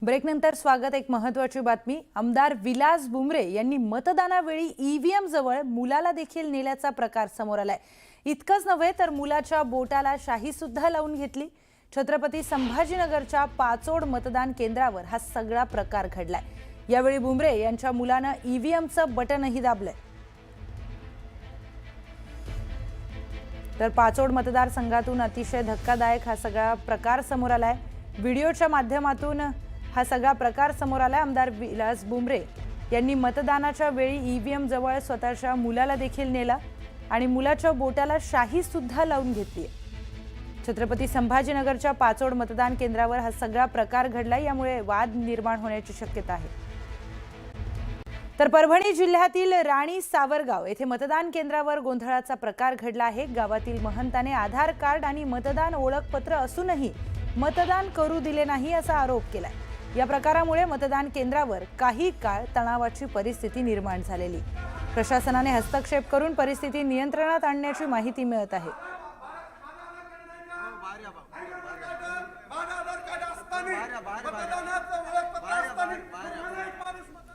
ब्रेकनंतर स्वागत। एक महत्त्वाची बातमी। आमदार विलास बुमरे यांनी मतदानावेळी ईव्हीएम जवळ मुलाला देखील नेल्याचा प्रकार समोर आलाय। इतकंच नव्हे तर मुलाच्या बोटाला शाही सुद्धा लावून घेतली। छत्रपती संभाजीनगरच्या पाचोड मतदान केंद्रावर हा सगळा प्रकार घडलाय। यावेळी बुमरे यांच्या मुलाने ईव्हीएमचं बटनही दाबलंय। तर पाचोड मतदारसंघातून अतिशय धक्कादायक हा सगळा प्रकार समोर आलाय। व्हिडिओच्या माध्यमातून हा सगळा प्रकार समोर आलाय। आमदार विलास बुमरे यांनी मतदानाच्या वेळी ईव्हीएम जवळ स्वतःच्या मुलाला देखील नेला आणि मुलाच्या बोटाला शाही सुद्धा लावून घेतली। छत्रपती संभाजीनगरच्या पाचोड मतदान केंद्रावर हा सगळा प्रकार घडलाय। यामुळे वाद निर्माण होण्याची शक्यता आहे। तर परभणी जिल्ह्यातील राणी सावरगाव येथे मतदान केंद्रावर गोंधळाचा प्रकार घडला आहे। गावातील महंताने आधार कार्ड आणि मतदान ओळखपत्र असूनही मतदान करू दिले नाही असा आरोप केलाय। या प्रकारामुळे मतदान केंद्रावर काही काळ तणावाची परिस्थिती निर्माण झालेली। प्रशासनाने हस्तक्षेप करून परिस्थिती नियंत्रणात आणण्याची माहिती मिळत आहे।